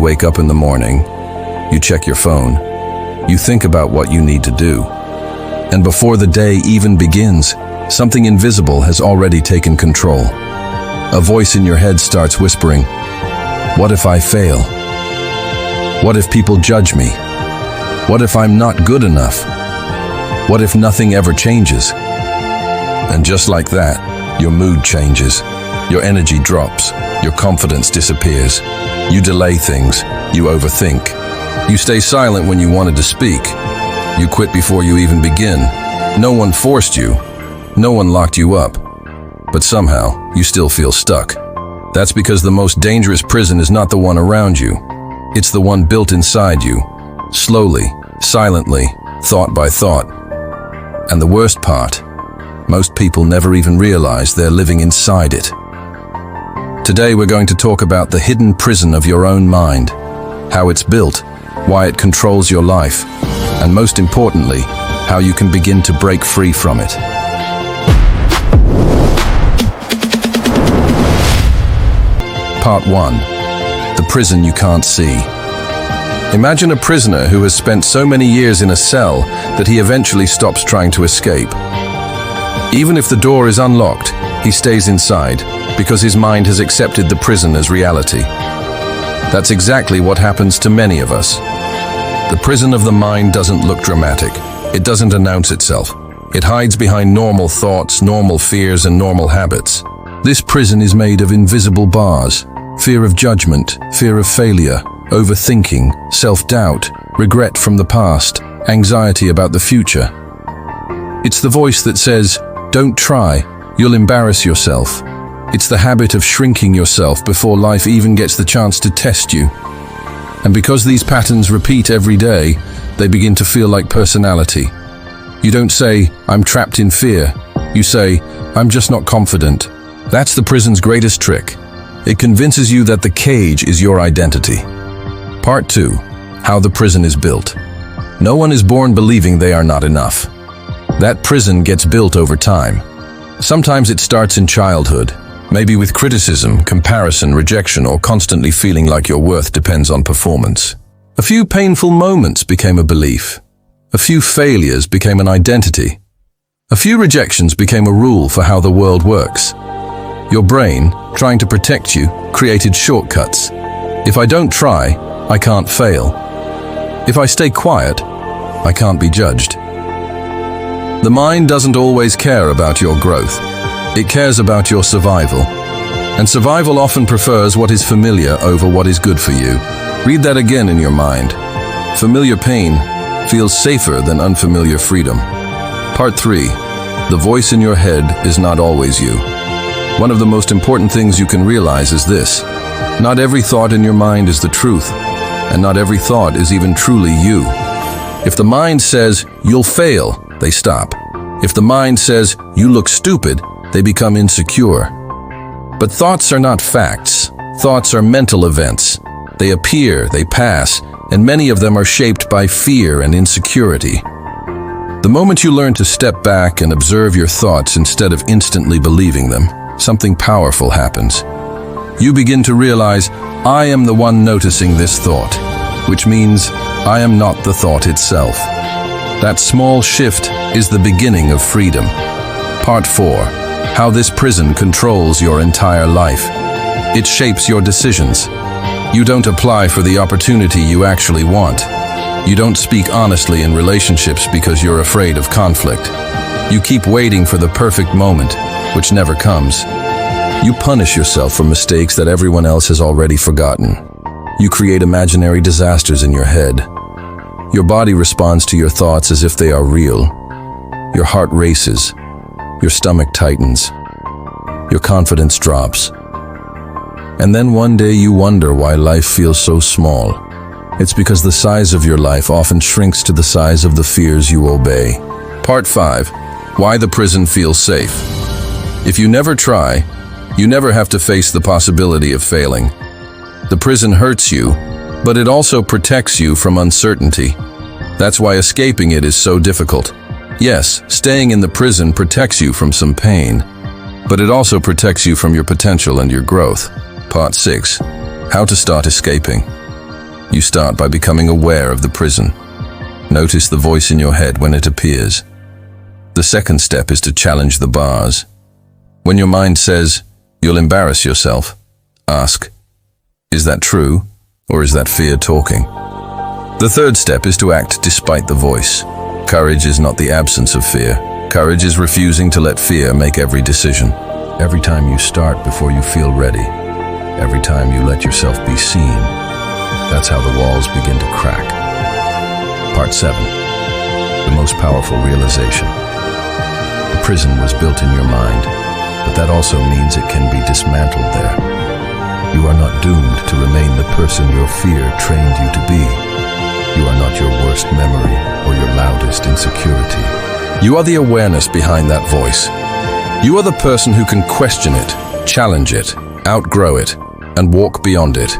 You wake up in the morning, you check your phone, you think about what you need to do. And before the day even begins, something invisible has already taken control. A voice in your head starts whispering, "What if I fail? What if people judge me? What if I'm not good enough? What if nothing ever changes?" And just like that, your mood changes. Your energy drops. Your confidence disappears. You delay things. You overthink. You stay silent when you wanted to speak. You quit before you even begin. No one forced you. No one locked you up. But somehow, you still feel stuck. That's because the most dangerous prison is not the one around you. It's the one built inside you. Slowly, silently, thought by thought. And the worst part, most people never even realize they're living inside it. Today we're going to talk about the hidden prison of your own mind, how it's built, why it controls your life, and most importantly, how you can begin to break free from it. Part 1. The prison you can't see. Imagine a prisoner who has spent so many years in a cell that he eventually stops trying to escape. Even if the door is unlocked, he stays inside because his mind has accepted the prison as reality. That's exactly what happens to many of us. The prison of the mind doesn't look dramatic. It doesn't announce itself. It hides behind normal thoughts, normal fears, and normal habits. This prison is made of invisible bars: fear of judgment, fear of failure, overthinking, self-doubt, regret from the past, anxiety about the future. It's the voice that says, "Don't try, you'll embarrass yourself." It's the habit of shrinking yourself before life even gets the chance to test you. And because these patterns repeat every day, they begin to feel like personality. You don't say, "I'm trapped in fear." You say, "I'm just not confident." That's the prison's greatest trick. It convinces you that the cage is your identity. Part 2. How the prison is built. No one is born believing they are not enough. That prison gets built over time. Sometimes it starts in childhood, maybe with criticism, comparison, rejection, or constantly feeling like your worth depends on performance. A few painful moments became a belief. A few failures became an identity. A few rejections became a rule for how the world works. Your brain, trying to protect you, created shortcuts. If I don't try, I can't fail. If I stay quiet, I can't be judged. The mind doesn't always care about your growth. It cares about your survival. And survival often prefers what is familiar over what is good for you. Read that again in your mind. Familiar pain feels safer than unfamiliar freedom. Part 3. The voice in your head is not always you. One of the most important things you can realize is this: not every thought in your mind is the truth, and not every thought is even truly you. If the mind says, "You'll fail," they stop. If the mind says, "You look stupid," they become insecure. But thoughts are not facts. Thoughts are mental events. They appear, they pass, and many of them are shaped by fear and insecurity. The moment you learn to step back and observe your thoughts instead of instantly believing them, something powerful happens. You begin to realize, I am the one noticing this thought, which means I am not the thought itself. That small shift is the beginning of freedom. Part 4. How this prison controls your entire life. It shapes your decisions. You don't apply for the opportunity you actually want. You don't speak honestly in relationships because you're afraid of conflict. You keep waiting for the perfect moment, which never comes. You punish yourself for mistakes that everyone else has already forgotten. You create imaginary disasters in your head. Your body responds to your thoughts as if they are real. Your heart races. Your stomach tightens. Your confidence drops. And then one day you wonder why life feels so small. It's because the size of your life often shrinks to the size of the fears you obey. Part 5. Why the prison feels safe. If you never try, you never have to face the possibility of failing. The prison hurts you, but it also protects you from uncertainty. That's why escaping it is so difficult. Yes, staying in the prison protects you from some pain, but it also protects you from your potential and your growth. Part 6. How to start escaping. You start by becoming aware of the prison. Notice the voice in your head when it appears. The second step is to challenge the bars. When your mind says, "You'll embarrass yourself," ask, "Is that true, or is that fear talking?" The third step is to act despite the voice. Courage is not the absence of fear. Courage is refusing to let fear make every decision. Every time you start before you feel ready, every time you let yourself be seen, that's how the walls begin to crack. Part 7. The most powerful realization. The prison was built in your mind, but that also means it can be dismantled there. You are not doomed to remain the person your fear trained you to be. You are not your worst memory or your loudest insecurity. You are the awareness behind that voice. You are the person who can question it, challenge it, outgrow it, and walk beyond it.